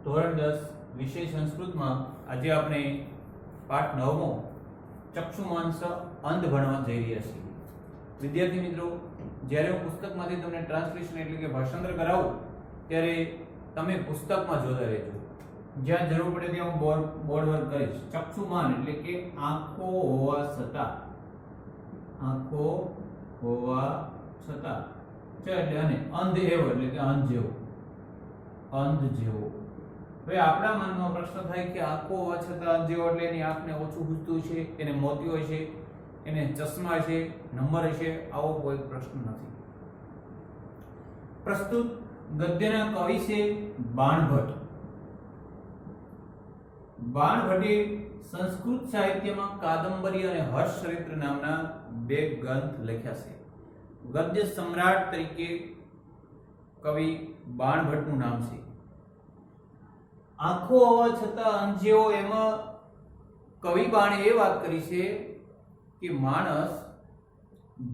ધોરણ 10 વિષય સંસ્કૃતમાં આજે આપણે પાઠ 9મો ચક્ષુમાંસ અંધ ભણવા જઈ રહ્યા છીએ. વિદ્યાર્થી મિત્રો, જ્યારે હું પુસ્તકમાંથી તમને ટ્રાન્સલેશન એટલે કે ભાષાંતર કરાવું ત્યારે તમે પુસ્તકમાં જોતા રહેજો. જ્યાં જરૂર પડે ત્યાં હું બોર્ડ વર્ક કરીશ. ચક્ષુમાન એટલે કે આંખો હોવા છતાં, આંખો હોવા છતાં, એટલે અને અંધ એવો એટલે કે અંધ જેવો, અંધ જેવો. હવે આપણા મનમાં પ્રશ્ન થાય કે આંખો હોવા છતાં અંધ જેવો એટલે એની આંખને ઓછું ખૂજતું છે, એને મોતિયો છે, એને ચશ્મા છે, નંબર છે, આવો કોઈ પ્રશ્ન નથી. પ્રસ્તુત ગદ્યના કવિ છે બાણભટ્ટ. બાણભટ્ટે સંસ્કૃત સાહિત્યમાં કાદંબરી અને હર્ષચરિત્ર નામના બે ગ્રંથ લખ્યા છે. ગદ્ય સમ્રાટ તરીકે કવિ બાણભટ્ટનું નામ છે. આંખો હોવા છતાં અંધ જેવો, એમાં કવિ બાણે એ વાત કરી છે કે માણસ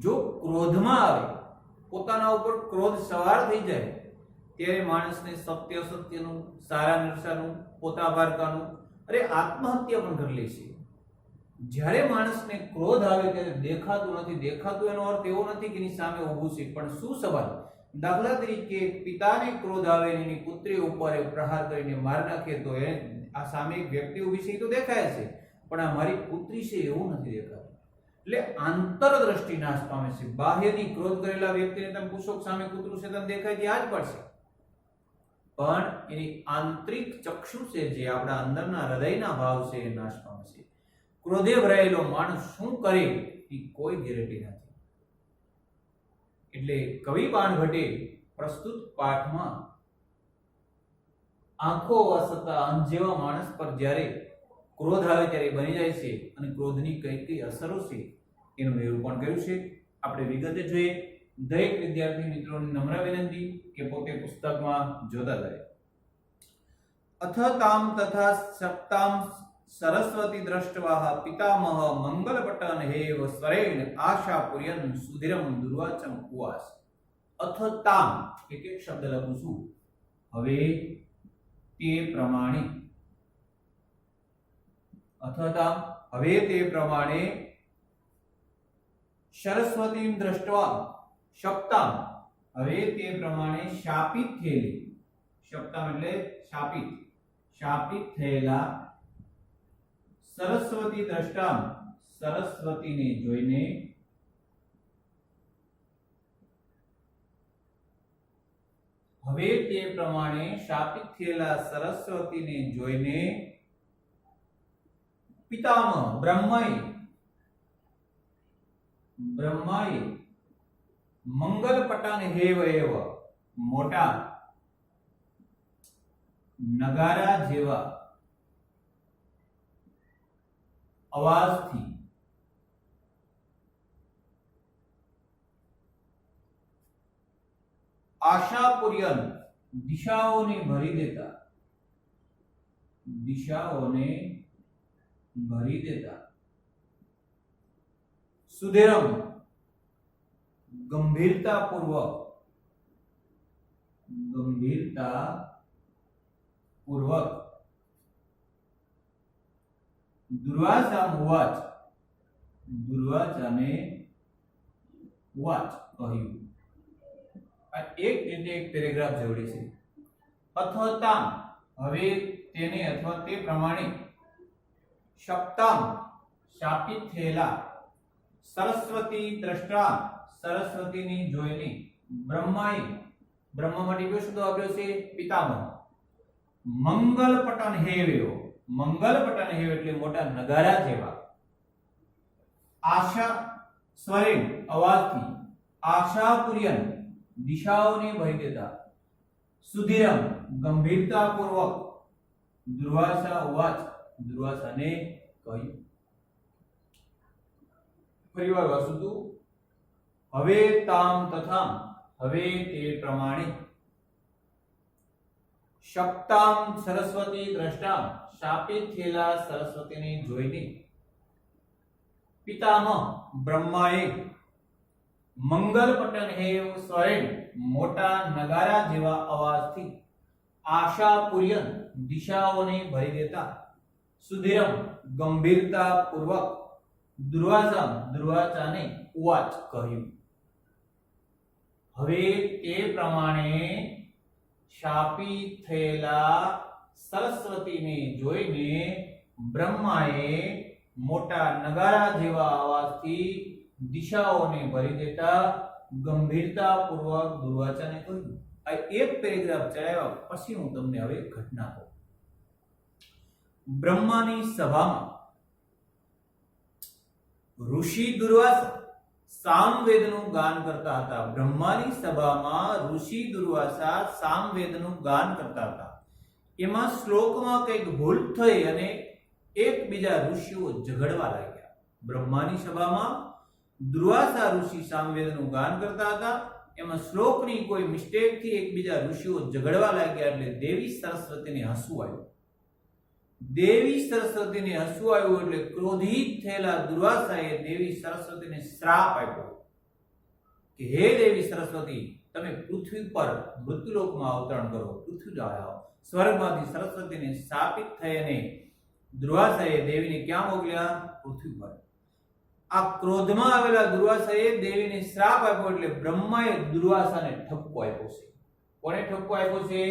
જો ક્રોધમાં આવે, પોતાના ઉપર ક્રોધ સવાર થઈ જાય, ત્યારે માણસને સત્ય સત્યનું, સારા નરસાનું, પોતા પારકાનું, અરે આત્મહત્યા પણ કરી લે છે. જ્યારે માણસને ક્રોધ આવે ત્યારે દેખાતું નથી. દેખાતું એનો અર્થ એવો નથી કે એની સામે ઊભું છે, પણ શું સવાલ? દાખલા તરીકે પિતાને ક્રોધ આવે, એની પુત્રી ઉપર પ્રહાર કરીને માર નાખે, તો એ આ સામે એક વ્યક્તિ ઊભી છે તો દેખાય છે, પણ આ મારી પુત્રી છે એવું નથી દેખાતું. એટલે આંતરદ્રષ્ટિ નાશ પામે છે. બાહ્યની ક્રોધ કરેલા વ્યક્તિને તમે પૂછો સામે કૂતરું છે તમને દેખાય ત્યાં જ પડશે, પણ એની આંતરિક ચક્ષુ છે, જે આપણા અંદરના હૃદયના ભાવ છે, એ નાશ પામે છે. ક્રોધે ભરાયેલો માણસ શું કરે એ કોઈ ગેરંટી નથી. એટલે કવિ બાણભટ્ટે પ્રસ્તુત પાઠમાં આંખો હોવા છતાં અંધ જેવા માણસ પર જ્યારે ક્રોધ આવે ત્યારે બની જાય છે, અને ક્રોધની કઈ કઈ અસરો છે એનું નિરૂપણ કર્યું છે. આપણે વિગતે જોઈએ. દરેક વિદ્યાર્થી મિત્રોને નમ્ર વિનંતી કે પોતે પુસ્તકમાં જોતા જાય. અથ તામ તથા સપ્તામ સરસ્વતી દ્રષ્ટવાહ પિતામહ મંગલપટન હેવ સ્વરેણ આશા પુર્યન સુધિરમ દુર્વાચમ ઉવાસ. અથ તામ એક એક શબ્દ લખું છું. હવે તે પ્રમાણે, અથ તામ હવે તે પ્રમાણે, સરસ્વતી દ્રષ્ટવા સપ્તામ હવે તે પ્રમાણે શાપિત થયેલી, સપ્તામ એટલે શાપિત, શાપિત થયેલા સરસ્વતી દ્રષ્ટામ સરસ્વતીને જોઈને, હવે તે પ્રમાણે શાપિત થયેલા સરસ્વતીને જોઈને પિતામહ બ્રહ્માએ મંગલપટન હેવ એવ મોટા નગારા જેવા અવાજથી આશાપુર્યન દિશાઓને ભરી દેતા, દિશાઓને ભરી દેતા, સુધેરમ ગંભીરતાપૂર્વક, ગંભીરતાપૂર્વક દુર્વાસા ઉવાચ, દુર્વાસાને ઉવાચ કહ્યું. આ એક એટલે એક પેરેગ્રાફ જોડે છે. અથતામ હવે તેને અથવા તે પ્રમાણે, સપ્તામ શાપિત થયેલા, સરસ્વતી દ્રષ્ટા સરસ્વતીની જોઈને, બ્રહ્માએ બ્રહ્મા માટે કયો શબ્દ વાપર્યો છે? પિતામહ. મંગલપટન હેવ્યો, મંગલપટન હેવ એટલે મોટા નગારા જેવા, આશા સ્વરેણ અવાજથી, આશાપુર્યન દિશાઓને ભરી દેતા, સુધીરમ ગંભીરતાપૂર્વક, દુર્વાસા ઉવાચ દુર્વાસાને કહ્યું. ફરીવાર વાંચું છું. હવે તામ તથા હવે તે પ્રમાણે, સપ્તામ સરસ્વતી દ્રષ્ટામ શાપિત થયેલા સરસ્વતીને જોઈને, પિતામહ બ્રહ્માએ મંગલપટન હેવ સ્વરેણ મોટા નગારા જેવા અવાજથી આશાપૂર્યન દિશાઓને ભરી દેતા, સુધીરમ ગંભીરતા પૂર્વક, દુર્વાસમ દુર્વાસાને ઉવાચ કહ્યું. હવે તે પ્રમાણે શાપી થયેલા સરસ્વતીને જોઈને બ્રહ્માએ મોટા નગારા જેવા અવાજથી દિશાઓને ભરી દેતા ગંભીરતા પૂર્વક દુર્વાસાને કહ્યું. આ એક પેરેગ્રાફ ચલાવ્યા પછી હું તમને હવે ઘટના કહું. બ્રહ્માની સભામાં ઋષિ દુર્વાસા સામવેદનું ગાન કરતા હતા. બ્રહ્માની સભામાં ઋષિ દુર્વાસા સામવેદનું ગાન કરતા હતા. એમાં શ્લોકમાં કંઈક ભૂલ થઈ અને એકબીજા ઋષિઓ ઝઘડવા લાગ્યા. બ્રહ્માની સભામાં દુર્વાસા ઋષિ સામવેદનું ગાન કરતા હતા. એમાં શ્લોકની કોઈ મિસ્ટેકથી એકબીજા ઋષિઓ ઝઘડવા લાગ્યા એટલે દેવી સરસ્વતીને હસવું આવ્યું. દેવી સરસ્વતીને હસવું આવ્યું એટલે ક્રોધિત થયેલા દુર્વાસાએ દેવી સરસ્વતીને શ્રાપ આપ્યો કે હે દેવી સરસ્વતી, તમે પૃથ્વી પર મૃત્યુલોકમાં અવતરણ કરો, પૃથ્વી જાઓ. સ્વર્ગમાંથી સરસ્વતીને શાપિત થઈ અને દુર્વાસાએ દેવીને ક્યાં મોકલ્યા? પૃથ્વી પર. આ ક્રોધમાં આવેલા દુર્વાસાએ દેવીને શ્રાપ આપ્યો એટલે બ્રહ્માએ દુર્વાસાને ઠપકો આપ્યો છે. કોને ઠપકો આપ્યો છે?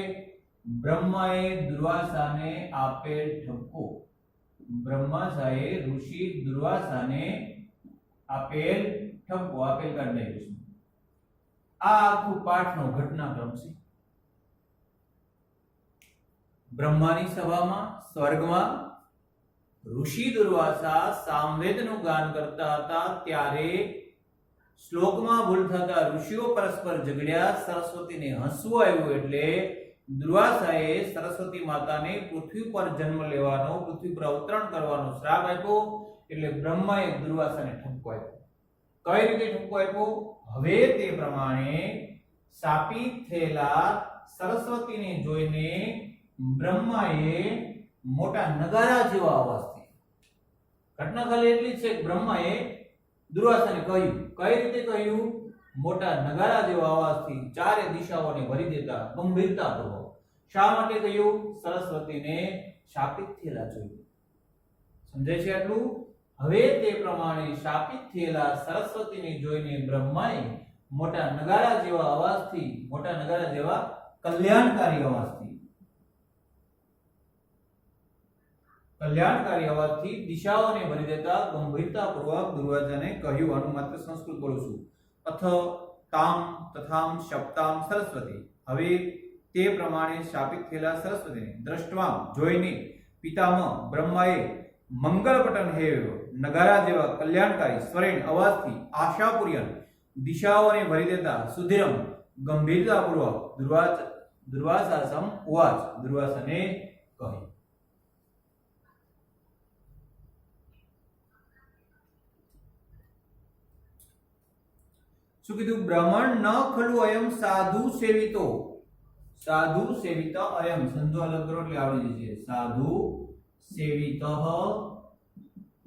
બ્રહ્માએ દુર્વાસાને આપેલ ઠપકો. બ્રહ્માએ ઋષિ દુર્વાસાને આપેલ ઠપકો. આપેલ કાઢી નાખ્યું છે. આ આખું પાઠનો ઘટનાક્રમ છે. બ્રહ્માની સભામાં સ્વર્ગમાં ઋષિ દુર્વાસા સામવેદનું ગાન કરતા હતા ત્યારે શ્લોકમાં ભૂલ થતા ઋષિઓ પરસ્પર ઝઘડ્યા. સરસ્વતીને હસવું આવ્યું એટલે દુર્વાસાએ સરસ્વતી માતાને પૃથ્વી પર જન્મ લેવાનો, પૃથ્વી પર અવતરણ કરવાનો શ્રાપ આપ્યો એટલે બ્રહ્માએ દુર્વાસાને ઠપકો આપ્યો. કઈ રીતે ઠપકો આપ્યો? હવે તે પ્રમાણે શાપિત થયેલા સરસ્વતીને જોઈને બ્રહ્માએ મોટા નગારા જેવા અવાજથી, ઘટના ખાલી એટલી છે કે બ્રહ્માએ દુર્વાસાને કહ્યું. કઈ રીતે કહ્યું? મોટા નગારા જેવા અવાજથી ચારે દિશાઓને ભરી દેતા ગંભીરતાપૂર્વક. શા માટે કહ્યું? સરસ્વતીને શાપિત થયેલા જોયું. સમજાય છે આટલું? હવે તે પ્રમાણે શાપિત થયેલા સરસ્વતીને જોઈને બ્રહ્માએ મોટા નગારા જેવા અવાજથી, મોટા નગારા જેવા કલ્યાણકારી અવાજથી દિશાઓને ભરી દેતા ગંભીરતાપૂર્વક દુર્વાસાને કહ્યું. આનું માત્ર સંસ્કૃત બોલું છું. અથ તામ તથામ શપ્તામ સરસ્વતી. હવે તે પ્રમાણે શાપિત થયેલા સરસ્વતીને દ્રષ્ટવામ જોઈને પિતામહ બ્રહ્માએ મંગલપટન હેવ નગારા જેવા કલ્યાણકારી સ્વરેણ અવાજથી આશાપૂર્યન દિશાઓને ભરી દેતા સુધીરમ ગંભીરતાપૂર્વક દુર્વાસાસમ ઉવાચ દુર્વાસાને કહ્યું. શું કીધું? બ્રાહ્મણ ન ખલુ અયમ સાધુ સેવિતો. સાધુ સેવિત અયમ સંધો અલગ કરો એટલે આવડી જશે. સાધુ સેવિત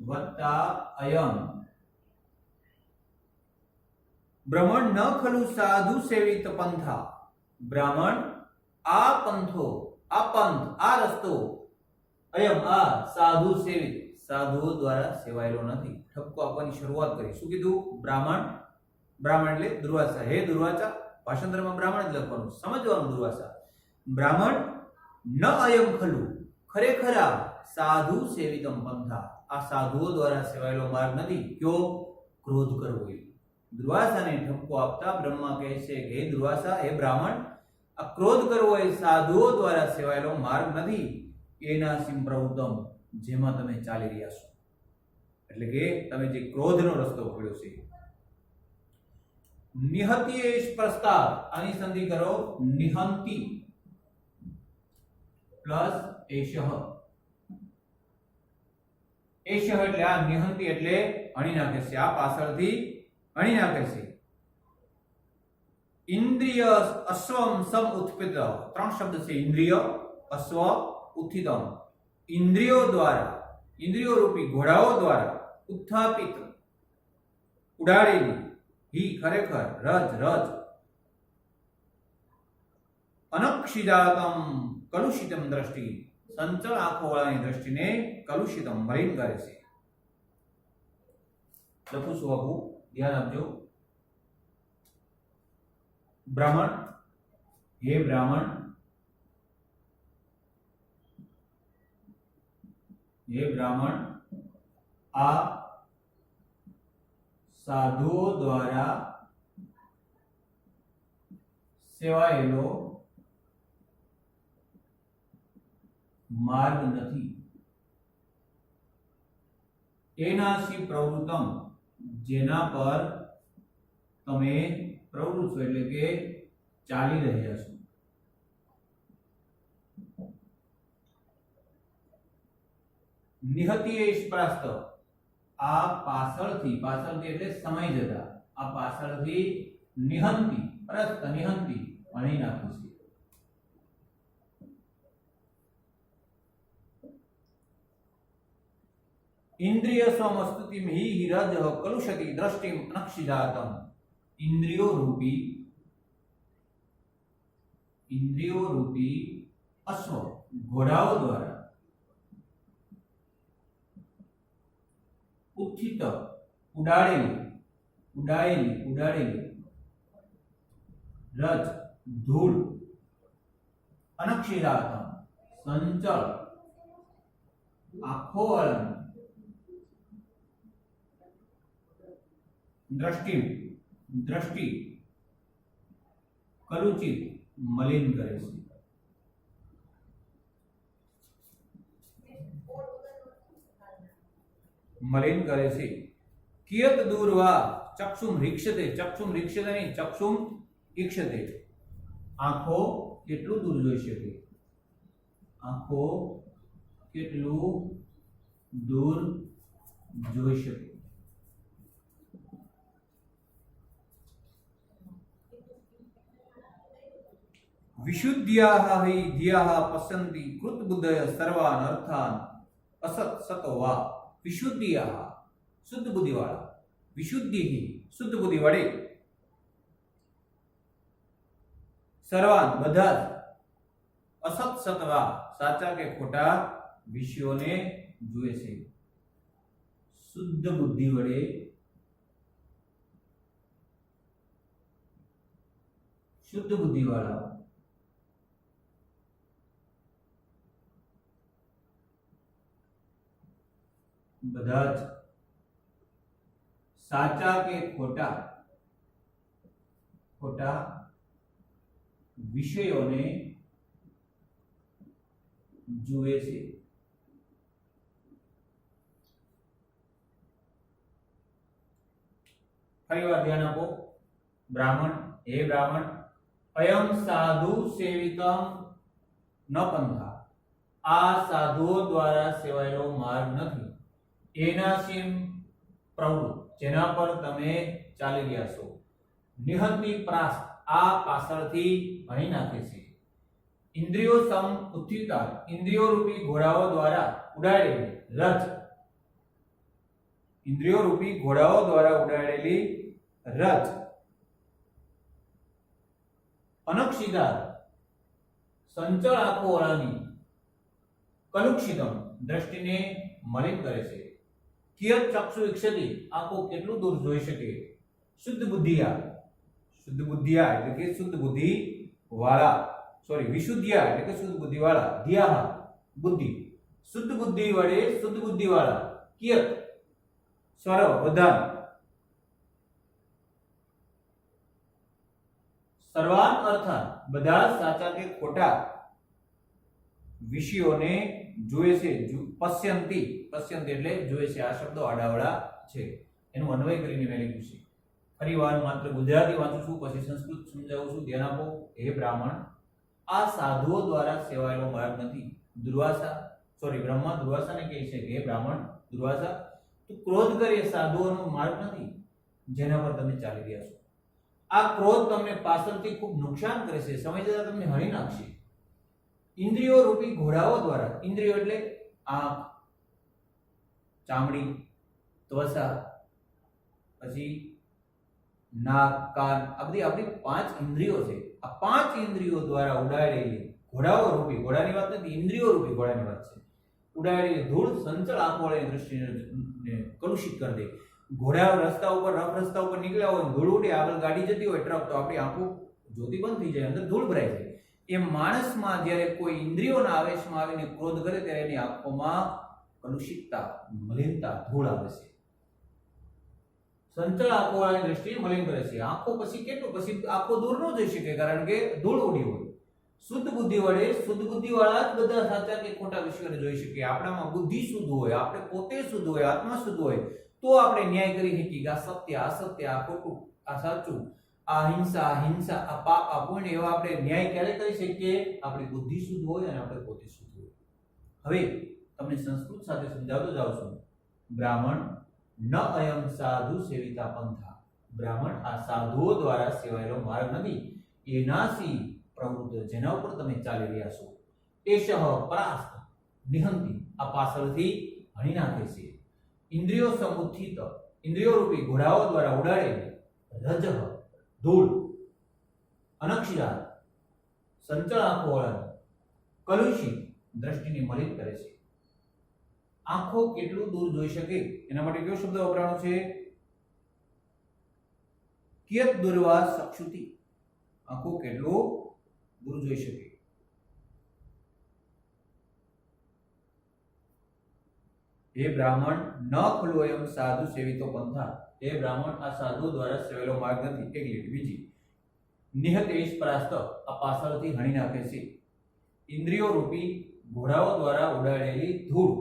વત્તા અયમ. બ્રાહ્મણ ન ખલુ સાધુ સેવિત પંથા. બ્રાહ્મણ આ પંથો, આ પંથ, આ રસ્તો, અયમ આ સાધુ સેવિત, સાધુઓ દ્વારા સેવાયેલો નથી. ઠપકો આપવાની શરૂઆત કરી. શું કીધું? બ્રાહ્મણ. બ્રાહ્મણ એટલે દુર્વાસા. હે દુર્વાસા, ભાષાંતરમાં બ્રાહ્મણ જ લખવાનું, સમજવાનું. દુર્વાસા બ્રાહ્મણ ન અયમ ખલુ, ખરેખર આ સાધુ સેવિતમ પંથા, આ સાધુઓ દ્વારા સેવાયેલો માર્ગ નથી. કયો? ક્રોધ કરવો. દુર્વાસાને ઠપકો આપતા બ્રહ્મા કહે છે કે હે દુર્વાસા, હે બ્રાહ્મણ, આ ક્રોધ કરવો એ સાધુઓ દ્વારા સેવાયેલો માર્ગ નથી. એના સિંપ્રવૃત્તમ, જેમાં તમે ચાલી રહ્યા છો, એટલે કે તમે જે ક્રોધનો રસ્તો પકડ્યો છે. નિહતિ એશ પ્રસ્તાવ. આની સંધિ કરો. નિહંતિ પ્લસ એશઃ. એશઃ એટલે આ, નિહંતિ એટલે હણી નાખે છે. આ પાછળથી હણી નાખે છે. ઇન્દ્રિય અશ્વમ સમ ઉત્પિત. ત્રણ શબ્દ છે. ઇન્દ્રિય, અશ્વ, ઉત્થિતમ. ઇન્દ્રિયો દ્વારા, ઇન્દ્રિયો રૂપી ઘોડાઓ દ્વારા ઉત્થાપિત, ઉડાડેલી, હી ખરેખર, રજ રજ, અનક્ષિજાતમ કલુષિતમ દ્રષ્ટિ, સંચળ આંખોવાળાની દ્રષ્ટિને કલુષિતમ મલિન કરે છે. લખું છું બાપુ, ધ્યાન આપજો. બ્રાહ્મણ, હે બ્રાહ્મણ, હે બ્રાહ્મણ, આ સાધુઓ દ્વારા સેવાયેલો માર્ગ નથી. એનાસી પ્રવૃત્તમ, જેના પર તમે પ્રવૃત્ત છો એટલે કે ચાલી રહ્યા છો. નિહત્ય સ્પ્રાસ્ત, આ પાછળથી, પાછળથી એટલે સમય જતા, આ પાછળથી નિહંતી, પ્રસ્ત નિહંતી વણી નાખું છે. इंद्रिय समस्तुति में ही हिरज कलुषति दृष्टिम अनक्षिदातम. इंद्रियों रूपी अश्व घोड़ाओं द्वारा उत्थित उड़ाड़ेली रज धूल अनक्षिदातम संचल आंखों वाला दृष्टि कलुचित मलिन करे छे. मलिन करे छे. कियत दूर वा चक्षुम रीक्षते, चक्षुम रीक्षते नहीं, चक्षुम ईक्षते. आंखो કેટલું દૂર જોઈ શકે, આંખો કેટલું દૂર જોઈ શકે. विशुद्ध्याः हि धियाः पश्यन्ति कृतबुद्धय सर्वान् अर्थान् असत् सतो वा. विशुद्ध्याः शुद्ध बुद्धि वाला, विशुद्धि ही शुद्ध बुद्धि वाले, सर्वान् બધા असत सतवा साचा के खोटा विषयोने जुए છે. शुद्ध बुद्धि वडे शुद्ध बुद्धि वाला બધા જ સાચા કે ખોટા ખોટા વિષયોને જુએ છે. ફરીવાર ધ્યાન આપો. બ્રાહ્મણ, હે બ્રાહ્મણ, અયમ સાધુ સેવિતમ ન પંથા, આ સાધુઓ દ્વારા સેવાયેલો માર્ગ નથી. એનાસીમ પ્રવૃત્ત, જેના પર તમે ચાલી રહ્યા છો. નિહંતી પ્રાસ, આ પાછળથી ભણી નાખે છે. इंद्रियों सम उत्थिता, इंद्रियों रूपी घोड़ाओं द्वारा उड़ाड़ेली रथ, इंद्रियों रूपी घोड़ाओं द्वारा उड़ाड़ेली रथ. अनक्षिता संचल आंखों वाळानी कलुक्षितम दृष्टिने मलिन करे छे. कियत चक्षु ईक्षति, आंखों કેટલું દૂર જોઈ શકે. शुद्ध बुद्धिया, शुद्ध बुद्धिया એટલે કે શુદ્ધ બુદ્ધિ વાળા, सॉरी विशुद्धिया એટલે કે શુદ્ધ બુદ્ધિ વાળા. ધિયા બુદ્ધિ, શુદ્ધ બુદ્ધિ વડે શુદ્ધ બુદ્ધિ વાળા. કિયત સર્વ બધા, સર્વાન અર્થાન બધા સાચા કે ખોટા વિષયોને જોવે છે. પશ્યંતી, પશ્યંતી એટલે જોવે છે. આ શબ્દો આડાવડા છે, એનું અન્વય કરીને મેં લખ્યું છે. ફરીવાર માત્ર ગુજરાતી વાંચું છું, પછી સંસ્કૃત સમજાવું છું. ધ્યાન આપો. હે બ્રાહ્મણ, આ સાધુઓ દ્વારા સેવાયેલો માર્ગ નથી. દુર્વાસા, સોરી બ્રહ્મા દુર્વાસાને કહે છે કે હે બ્રાહ્મણ દુર્વાસા, તું ક્રોધ કરે સાધુઓનો માર્ગ નથી જેના પર તમે ચાલી રહ્યા છો. આ ક્રોધ તમને પાછળથી ખૂબ નુકસાન કરે છે, સમય જતા તમને હણી નાખશે. इंद्रियों रूपी घोड़ाओं द्वारा, इंद्रियों એટલે આંખ, ચામડી, ત્વચા, પછી નાક, કાન, આ બધી આપણી 5 ઇન્દ્રિયો છે. આ 5 ઇન્દ્રિયો દ્વારા ઉડાડેલી ઘોડાઓ રૂપી, ઘોડાની વાત નથી, ઇન્દ્રિયો રૂપી ઘોડાની વાત છે, ઉડાડેલી ધૂળ સંચળ આંખોવાળાની દ્રષ્ટિને કલુષિત કરી દે. ઘોડા રસ્તા ઉપર, રફ રસ્તા ઉપર નીકળ્યા હોય, ધૂળ ઉડે, આગળ ગાડી જતી હોય ટ્રક, તો આપણી આંખો જ્યોતિ બંધ થઈ જાય, અંદર ધૂળ ભરાઈ જાય. એમ માણસમાં જ્યારે કોઈ ઇન્દ્રિયોના આવેશમાં આવીને ક્રોધ કરે ત્યારે એની આંખોમાં કલુષિતતા, મલિનતા, ધૂળ આવે છે. સંચળ આંખોવાળાની દ્રષ્ટિએ મલિન કરે છે. આંખો પછી કેટલું, પછી આંખો દૂર ન જઈ શકે, કારણ કે ધૂળ ઉડી હોય. શુદ્ધ બુદ્ધિ વડે, શુદ્ધ બુદ્ધિ વાળા જ બધા સાચા કે ખોટા વિશ્વને જોઈ શકે. આપણામાં બુદ્ધિ શુદ્ધ હોય, આપણે પોતે શુદ્ધ હોય, આત્મા શુદ્ધ હોય, તો આપણે ન્યાય કરી શકીએ કે આ સત્ય, આ સત્ય, આ ખોટું, આ સાચું, આ હિંસા, આ હિંસા, આ પાપ, આ પુણ્ય, એવા આપણે ન્યાય ક્યારે કરી શકીએ? આપણી બુદ્ધિ શુદ્ધ હોય અને આપણે પોતે શુદ્ધ હોય. હવે તમને સંસ્કૃત સાથે સમજાવતો જાઉં છું. બ્રાહ્મણ ન અયમ સાધુ સેવિતા પંથા. બ્રાહ્મણ આ સાધુઓ દ્વારા સેવાયેલો માર્ગ નથી, એનાસી પ્રવૃત્તિ, જેના ઉપર તમે ચાલી રહ્યા છો. એશઃ પરાસ્ત નિહંતિ, આ પાછળથી હણી નાખે છે. ઇન્દ્રિયો સમુત્થિત, ઇન્દ્રિયો રૂપી ઘોડાઓ દ્વારા ઉડાડેલી રજઃ ધૂળ, અનક્ષિરા સંચળ આંખોવાળાની કલુષિત દ્રષ્ટિને મલિન કરે છે. આંખો કેટલું દૂર જોઈ શકે એના માટે કયો શબ્દ વપરાયો છે? કિયત દૂરવા ચક્ષુતિ. આંખો કેટલું દૂર જોઈ શકે. હે બ્રાહ્મણ, ન ખલોયમ સાધુ સેવિતો પંથા. હે બ્રાહ્મણ, આ સાધુ દ્વારા સેવેલો માર્ગ નથી. એક લીટી બીજી. નિહત એશ પરાસ્ત, આ પાછળથી હણી નાખે છે. ઇન્દ્રિયો રૂપી ઘોડાઓ દ્વારા ઉડાડેલી ધૂળ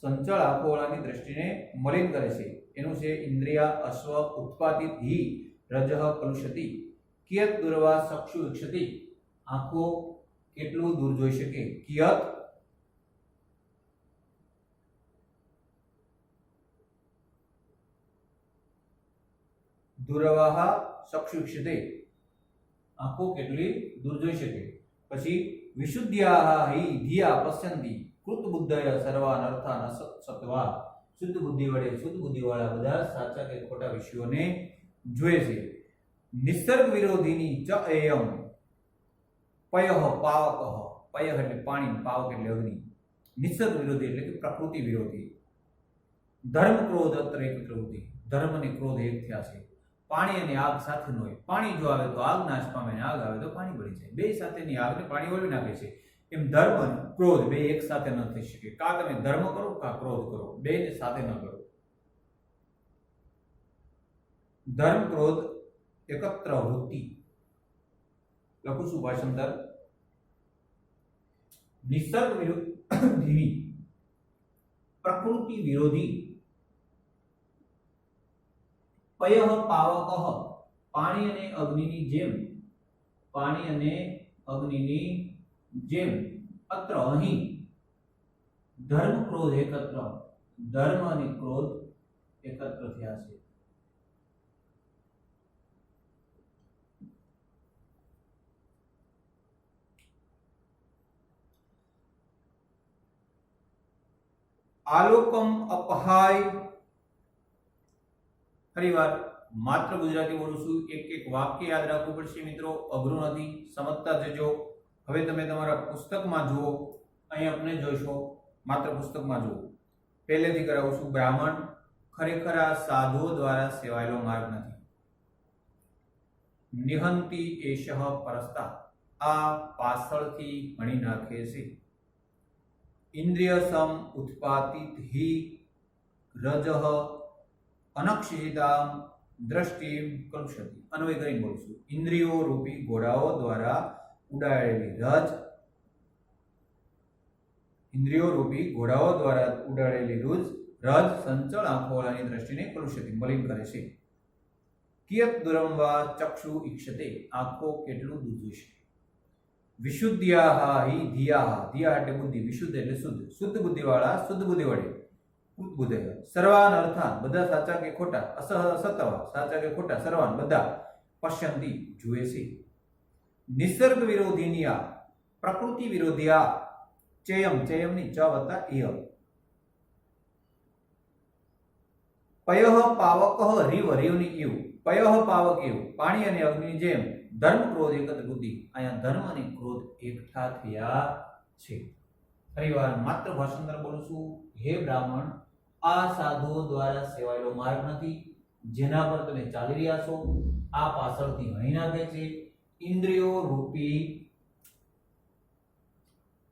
સંચળ આંખોવાળાની દ્રષ્ટિને મલિન કરે છે. એનું છે ઇન્દ્રિયા અશ્વ ઉત્પાદિત હિ રજઃ કલુષતિ. કિયત દૂરવા ચક્ષુ વીક્ષતિ. આંખો કેટલું દૂર જોઈ શકે? કિયત દૂરવાહ ચક્ષુ વીક્ષતે. આંખો કેટલી દૂર જોઈ શકે. પછી વિશુદ્ધ્યાહ હિ ધિયા પશ્યંતિ કૃત બુદ્ધય સર્વાન અર્થાન સત્વા. શુદ્ધ બુદ્ધિ વડે, શુદ્ધ બુદ્ધિ વાળા બધા સાચા કે ખોટા વિષયોને જોએ છે. નિસર્ગ વિરોધીની ચ એયમ પયઃ પાવકઃ. પયઃ એટલે પાણી, પાવક એટલે અગ્નિ. નિસર્ગ વિરોધી એટલે કે પ્રકૃતિ વિરોધી. ધર્મ ક્રોધ અત્ર એક પ્રવૃત્તિ. ધર્મ અને ક્રોધ એક થયા છે. પાણી અને આગ સાથે ન હોય. પાણી જો આવે તો આગ નાશ પામે, અને આગ આવે તો પાણી બળી જાય. બે સાથેની આગને પાણી ઓલવી નાખે છે. એમ ધર્મ અને ક્રોધ બે એક સાથે ન થઈ શકે. કા તમે ધર્મ કરો કા ક્રોધ કરો, બે ને સાથે ન કરો. ધર્મ ક્રોધ એકત્ર વૃત્તિ. લખું છું ભાષાંતર. નિસર્ગ વિરોધી, પ્રકૃતિ વિરોધી, પયઃ પાવકઃ. પાણી અને અગ્નિની જેમ, પાણી અને અગ્નિની જેમ અત્ર અહીં ધર્મ ક્રોધ એકત્ર. ધર્મ અને ક્રોધ એકત્ર થયા છે. આલોકમ અપહાય. ફરીવાર માત્ર ગુજરાતી બોલું છું, એક એક વાક્ય યાદ રાખવું પડશે મિત્રો, અઘરું નથી, સમજતા જજો. હવે તમે તમારા પુસ્તકમાં જુઓ, અહીં આપણે જોઈશો, માત્ર પુસ્તકમાં જુઓ. પહેલેથી કરાવું છું. બ્રાહ્મણ ખરેખર આ સાધુઓ દ્વારા સેવાયેલો માર્ગ નથી. નિહંતિ એશઃ પરસ્તા, આ પાછળથી હણી નાખે છે. ઇન્દ્રિય સમ ઉત્પાદિત હિ રજઃ અનક્ષિતામ દ્રષ્ટિ કલુષતિ. અન્વય કરીને બોલું છું. ઇન્દ્રિયો રૂપી ઘોડાઓ દ્વારા ઉડાડેલી રજ, ઇન્દ્રિયો રૂપી ઘોડાઓ દ્વારા ઉડાડેલી રજ સંચળ આંખોવાળાની દ્રષ્ટિને કલુષિત, મલિન કરે છે. કિયત દૂરમ વા ચક્ષુ ઈક્ષતે. આંખો કેટલું દૂર જોઈ શકે. વિશુદ્ધ્યાહ હિ ધિયાહ. ધિયા એટલે બુદ્ધિ, વિશુદ્ધ એટલે શુદ્ધ. શુદ્ધ બુદ્ધિ વાળા શુદ્ધ બુદ્ધિ વડે, કૃત બુદ્ધિ, સર્વાન અર્થાન બધા સાચા કે ખોટા, અસહ સત્વા સાચા કે ખોટા, સર્વાન બધા, પશ્યંતિ જુએ છે. નિસર્ગ વિરોધીની આ, પ્રકૃતિ વિરોધી આ, ચેયમ, ચેયમની ચ વત્તા એય, પયઃ પાવકઃ રીવ, રીવની ઈવ, પયઃ પાવક ઈવ, પાણી અને અગ્નિની જેમ ધર્મ ક્રોધ એકત્ર બુદ્ધિ, અહીંયા ધર્મ અને ક્રોધ એકઠા થયા છે. ફરીવાર માત્ર ભાષાંતર બોલું છું. હે બ્રાહ્મણ, આ સાધુઓ દ્વારા સેવાયેલો માર્ગ નથી જેના પર તમે ચાલી રહ્યા છો. આ પાછળથી હણી નાખે છે. ઇન્દ્રિયો રૂપી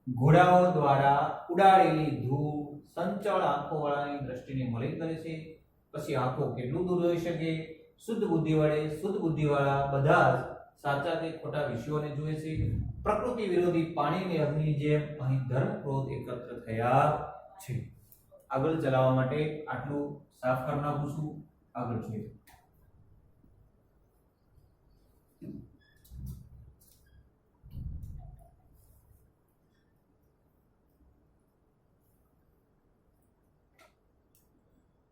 ઘોડાઓ દ્વારા ઉડાડેલી ધૂળ સંચળ આંખો વાળાની દ્રષ્ટિને મલિન કરે છે. પછી આંખો કેટલું દૂર જોઈ શકે? શુદ્ધ બુદ્ધિ વડે શુદ્ધ બુદ્ધિ વાળા બધા જ સાચા કે ખોટા વિષયોને જુએ છે. પ્રકૃતિ વિરોધી પાણીની અગ્નિની જેમ અહીં ધર્મ ક્રોધ એકત્ર થયા છે. આગળ ચલાવવા માટે આટલું સાફ કરી નાખું છું. આગળ જોઈએ.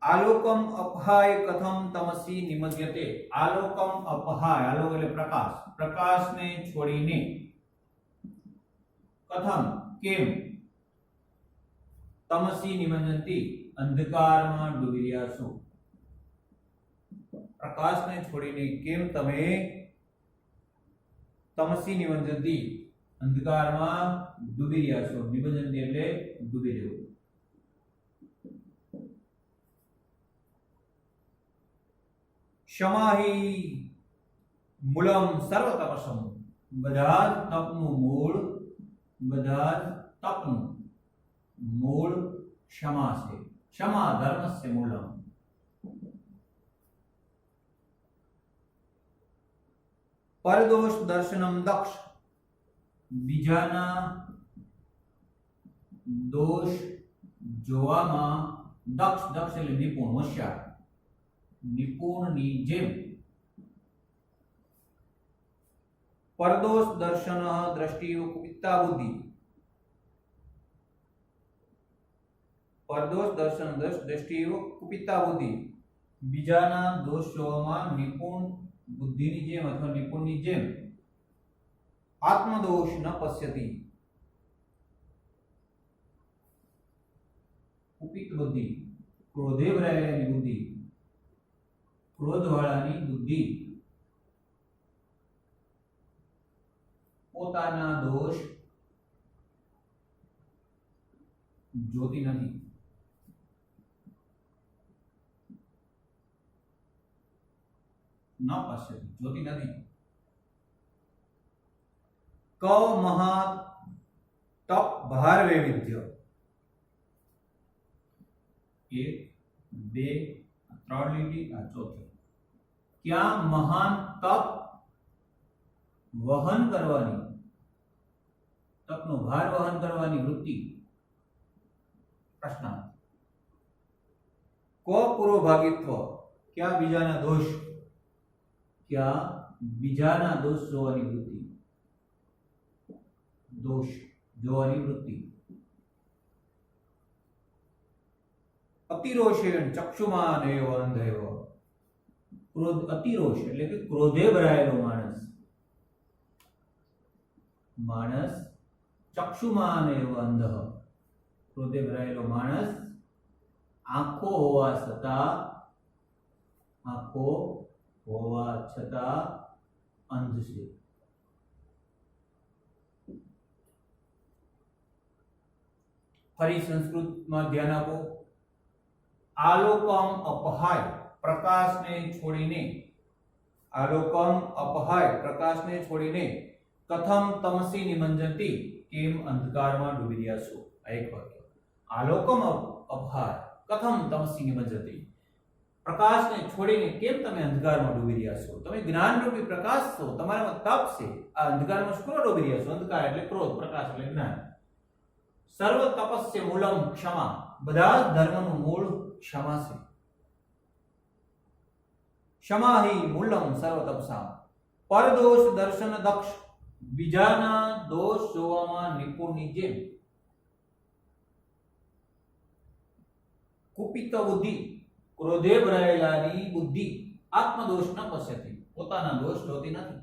આલોકમ અપહાય કથમ તમસી નિમજ્યતે. આલોકમ અપહાય, આલોક એટલે પ્રકાશ, પ્રકાશને છોડીને કથમ કેમ તમસી નિમજ્યંતી અંધકારમાં ડૂબી રહ્યા છો. પ્રકાશને છોડીને કેમ તમે તમસી નિમજ્યંતી અંધકારમાં ડૂબી રહ્યા છો. નિમજ્યંતી એટલે ડૂબી રહેવું. ક્ષમાહી મૂલમ સર્વ તપસમ. બધા તપનું મૂળ, બધા તપનું મૂળ ક્ષમા છે. ક્ષમા ધર્મસ્ય મૂલમ. પરદોષ દર્શનમ દક્ષ. બીજાના દોષ જોવામાં દક્ષ, દક્ષ એટલે નિપુણ, હોશિયાર, નિપુણની જેમ. પરદોષ દર્શન દ્રષ્ટિઓ કુપિતા બુદ્ધિ. પરદોષ દર્શન દ્રષ્ટિઓ કુપિતા બુદ્ધિ. બીજાના દોષ જોવામાં નિપુણ બુદ્ધિની જેમ અથવા નિપુણની જેમ. આત્મદોષ ન પશ્યતિ. કુપિત બુદ્ધિ, ક્રોધે ભરાયેલી બુદ્ધિ, ક્રોધ વાળાની બુદ્ધિ પોતાના દોષ જોતી નથી. ન પશ્યતિ, જોતી નથી. ક મહા તપ ભાર વૈવિધ્ય. 1 2 3 લીટી, આ ચોથી. ક્યાં મહાન તપ વહન કરવાની, તપનો ભાર વહન કરવાની વૃત્તિ. પ્રશ્ન. કો પૂર્વભાગીત્વ. ક્યાં બીજાના દોષ, ક્યાં બીજાના દોષ જોવાની વૃત્તિ, દોષ જોવાની વૃત્તિ. અતિરોષેણ ચક્ષુમાન એવ અંધેવ. ક્રોધ, અતિરોષ એટલે કે ક્રોધે ભરાયેલો માણસ. માણસ ચક્ષુમાન એવ અંધ. ક્રોધે ભરાયેલો માણસ આંખો હોવા છતાં, આંખો હોવા છતાં અંધ છે. ફરી સંસ્કૃતમાં ધ્યાન આપો. આલોકમ અપહાય, પ્રકાશને છોડીને. આલોકમ અપહાય, પ્રકાશને છોડીને. કથમ તમસી નિમંજંતી, કેમ અંધકારમાં ડૂબી રહ્યા છો. આ એક વાક્ય. આલોકમ અપહાય કથમ તમસી નિમંજંતી. પ્રકાશને છોડીને કેમ તમે અંધકારમાં ડૂબી રહ્યા છો. તમે જ્ઞાનરૂપી પ્રકાશ છો, તમારામાં તપ છે. આ અંધકારમાં શું ડૂબી રહ્યા છો? અંધકાર એટલે ક્રોધ, પ્રકાશ એટલે જ્ઞાન. સર્વ તપસ્ય મૂલમ ક્ષમા. બધા જ ધર્મનું મૂળ ક્ષમા છે. ક્ષમા હિ મૂલમ સર્વ તપસા. પરદોષ દર્શન દક્ષ. બીજાના દોષ જોવામાં નિપુણની જેમ. કુપિત બુદ્ધિ, ક્રોધે ભરાયેલાની બુદ્ધિ. આત્મદોષ ન પશ્યતિ, પોતાના દોષ જોતી નથી.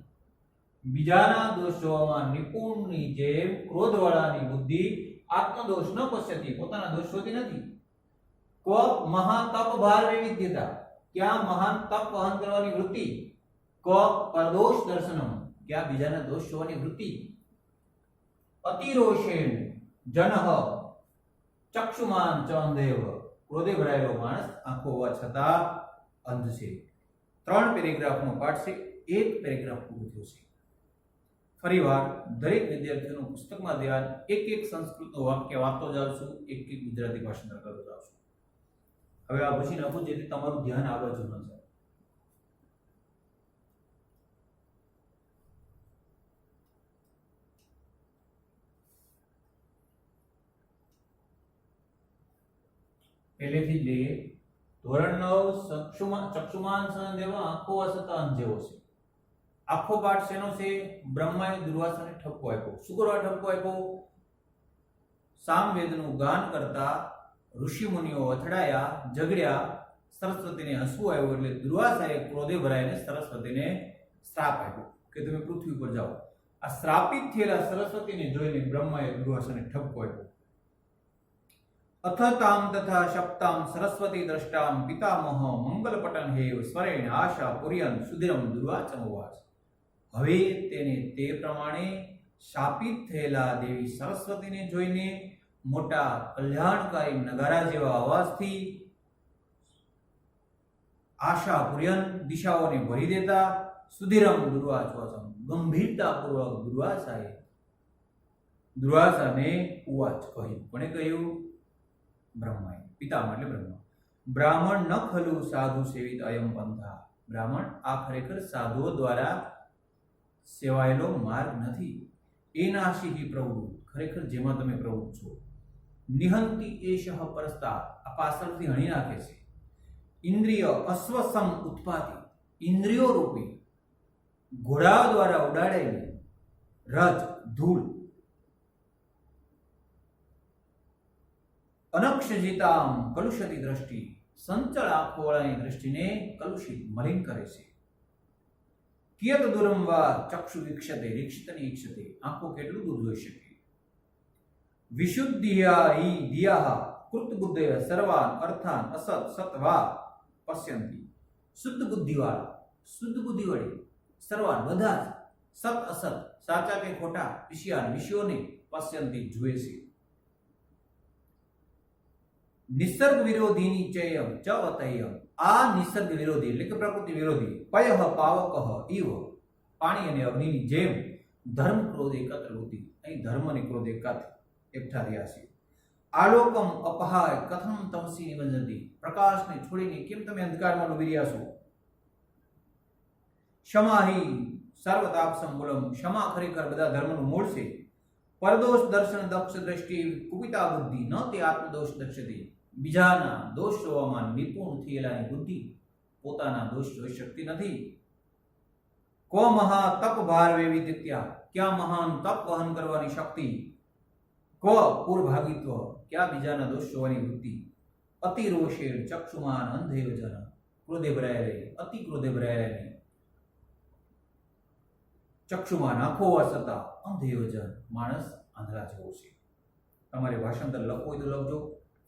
બીજાના દોષ જોવામાં નિપુણની જેમ ક્રોધવાળાની બુદ્ધિ આત્મદોષ ન પશ્યતિ, પોતાના દોષ જોતી નથી. કો મહા તપ ભાર વૈવિધ્યતા. ક્યાં મહાન તપ વહન કરવાની વૃત્તિ. કો પરદોષ દર્શનમ, क्या बीजाना दोष जोવાની વૃત્તિ। અતિરોષેણ જનઃ ચક્ષુમાન ચ અંધેવ, ક્રોધે ભરાયેલો માણસ આંખો હોવા છતાં અંધ છે। 3 પેરેગ્રાફનો પાઠ છે, એક પેરેગ્રાફ પૂરું થયો છે। ફરીવાર દરેક વિદ્યાર્થીઓનું પુસ્તકમાં ધ્યાન, એક એક સંસ્કૃતનું વાક્ય વાંચતો જાઉં છું, એક એક ગુજરાતી ભાષાંતર કરતો જાઉં છું। હવે આ પૂછી નાખું જેથી તમારું ધ્યાન આ બાજુ ન જાય। પહેલેથી જ લઈએ। ધોરણ 9 ચક્ષુમાન સંદેવ આંખો અસતા અંધ જેવો છે। આખો પાઠ શેનો છે? બ્રહ્માએ દુર્વાસાને ઠપકો આપ્યો। શું કરવા ઠપકો આપ્યો? સામવેદનું ગાન કરતા ઋષિ મુનિઓ અથડાયા, ઝઘડ્યા, સરસ્વતીને હસવું આવ્યું એટલે દુર્વાસાએ ક્રોધે ભરાઈને સરસ્વતીને શ્રાપ આપ્યો કે તમે પૃથ્વી પર જાઓ। આ શ્રાપિત થયેલા સરસ્વતીને જોઈને બ્રહ્માએ દુર્વાસાને ઠપકો આપ્યો। અથતામ તથા શપ્તામ સરસ્વતી દ્રષ્ટામ પિતામહ મંગલપટન હેવ સ્વરેણ આશા પુર્યન સુધિરમ દુર્વાચમોવાચ। હવે તેને તે પ્રમાણે શાપિત થયેલા દેવી સરસ્વતીને જોઈને મોટા કલ્યાણકારી નગારા જેવા અવાજથી આશા પુર્યન દિશાઓને ભરી દેતા સુધિરમ દુર્વાચવાચમ ગંભીરતાપૂર્વક દુર્વાસાને ઉવાચ કહ્યું। કોણે કહ્યું? બ્રહ્માએ। પિતામહ એટલે બ્રહ્મા। બ્રાહ્મણ ન ખલુ સાધુ સેવિત અયમ પંથા। બ્રાહ્મણ આ ખરેખર સાધુઓ દ્વારા સેવાયેલો માર્ગ નથી। એનાશિહિ પ્રવૃત્ત, ખરેખર જેમાં તમે પ્રવૃત્ત છો। નિહંતિ એષઃ પરસ્તા, આ પાછળથી હણી નાખે છે। ઇન્દ્રિય અશ્વસમ ઉત્પાતિ, ઇન્દ્રિયો રૂપી ઘોડા દ્વારા ઉડાડેલી રજ ધૂળ। અનક્ષજિતામ કલુષિત દ્રષ્ટિ, સંચળ આંખોવાળાની દ્રષ્ટિને કલુષિત મલિન કરે છે। કિયત દૂરમ વા ચક્ષુ વીક્ષતે રીક્ષિતની ઈક્ષતે, આંખો કેટલું દૂર જોઈ શકે। વિશુદ્ધિયા હિ ધિયાહ કૃતબુદ્ધય સર્વાન અર્થાન અસત સત્વા પશ્યંતિ। શુદ્ધ બુદ્ધિવાળી સર્વાન બધા જ સત અસત સાચા કે ખોટા વિષયોને પશ્યંતિ જુએ છે। નિસર્ગ વિરોધીની ચયમ ચ વતયમ, આ નિસર્ગ વિરોધી એટલે કે પ્રકૃતિ વિરોધી પયઃ પાવકઃ ઇવ, પાણી અને અગ્નિની જેમ ધર્મ ક્રોધ એકત્ર વૃત્તિ, અહીં ધર્મ અને ક્રોધ એકઠા રહ્યા છે। આલોકમ અપહાય કથમ તમસી નિબંધતિ, પ્રકાશને છોડીને કેમ તમે અંધકારમાં ડૂબી રહ્યા છો। ક્ષમાહિ સર્વતાપસમ મૂલમ, ક્ષમા ખરેખર બધા ધર્મનું મૂળ છે। પરદોષ દર્શન દક્ષ દ્રષ્ટિ કુપિતા બુદ્ધિ, ન તે આત્મદોષ દર્શતી, બીજાના દોષ જોવામાં નિપુણ થયેલાની બુદ્ધિ પોતાના દોષ જોઈ શકતી નથી। કો મહા તપ ભાર વૈવિધ્યા, ક્યાં મહાન તપ વહન કરવાની શક્તિ। કો પૂર્વભાગિત્વ, ક્યાં બીજાના દોષ જોવાની વૃત્તિ। અતિ રોષેણ ચક્ષુમાન અંધેવ જન, ક્રોધે ભરાયેલી અતિ ક્રોધે ભરાયેલી ચક્ષુમાન આંખો હોવા છતાં અંધેવ જન, માણસ આંધળા જેવો છે। તમારે ભાષાંતર લખવું હોય તો લખજો।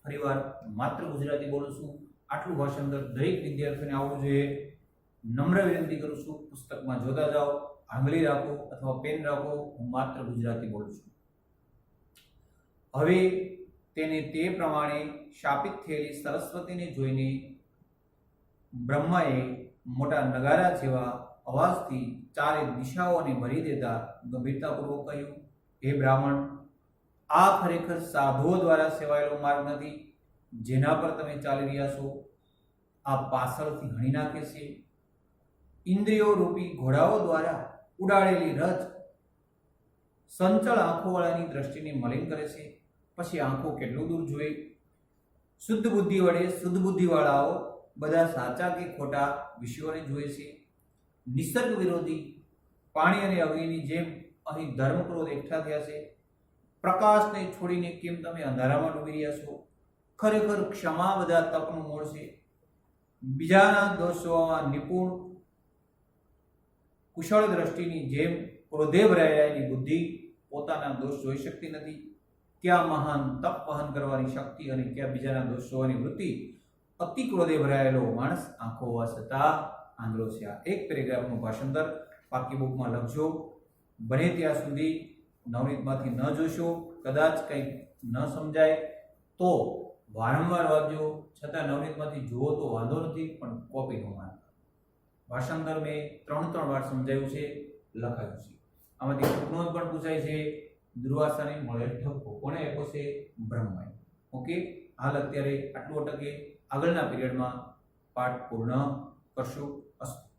ફરીવાર માત્ર ગુજરાતી બોલું છું, આટલું ભાષાંતર દરેક વિદ્યાર્થીઓને આવડવું જોઈએ। નમ્ર વિનંતી કરું છું, પુસ્તકમાં જોતા જાઓ, આંગળી રાખો અથવા પેન રાખો, હું માત્ર ગુજરાતી બોલું છું। હવે તેને તે પ્રમાણે શાપિત થયેલી સરસ્વતીને જોઈને બ્રહ્માએ મોટા નગારા જેવા અવાજથી ચારે દિશાઓને ભરી દેતા ગંભીરતાપૂર્વક કહ્યું, હે બ્રાહ્મણ, આ ખરેખર સાધુઓ દ્વારા સેવાયેલો માર્ગ નથી જેના પર તમે ચાલી રહ્યા છો। આ પાછળથી હણી નાખે છે। ઇન્દ્રિયો રૂપી ઘોડાઓ દ્વારા ઉડાડેલી રજ સંચળ આંખોવાળાની દ્રષ્ટિને મલિન કરે છે। પછી આંખો કેટલું દૂર જોઈ। શુદ્ધ બુદ્ધિ વડે શુદ્ધ બુદ્ધિવાળાઓ બધા સાચા કે ખોટા વિષયોને જુએ છે। નિસર્ગ વિરોધી પાણી અને અગ્નિની જેમ અહીં ધર્મ ક્રોધ એકઠા થયા છે। પ્રકાશને છોડીને કેમ તમે અંધારામાં ડૂબી રહ્યા છો। ખરેખર ક્ષમા બધા તપનું મૂળ છે। બીજાના દોષ જોવામાં નિપુણ કુશળ દ્રષ્ટિની જેમ ક્રોધે ભરાયેલી બુદ્ધિ પોતાના દોષ જોઈ શકતી નથી। ક્યાં મહાન તપ વહન કરવાની શક્તિ અને ક્યાં બીજાના દોષ જોવાની વૃત્તિ। અતિ ક્રોધે ભરાયેલો માણસ આંખો હોવા છતાં આંધળો છે। આ એક પેરેગ્રાફનું ભાષાંતર બાકી બુકમાં લખજો। બને ત્યાં સુધી નવનીતમાંથી ન જોશો. કદાચ કંઈક ન સમજાય તો વારંવાર વાંચજો. છતાં નવનીતમાંથી જુઓ તો વાંધો નથી, પણ કોપી ન મારતા. ભાષાંતર મેં 3 વાર સમજાવ્યું છે, લખાયું છે. આમાંથી ટૂંકનોંધ પણ પૂછાય છે. દુર્વાસાને મળે ઠપકો. કોને આપ્યો છે? બ્રહ્માએ. ઓકે, હાલ અત્યારે આટલું અટકે. આગળના પીરિયડમાં પાઠ પૂર્ણ કરશું. અસ્તુ.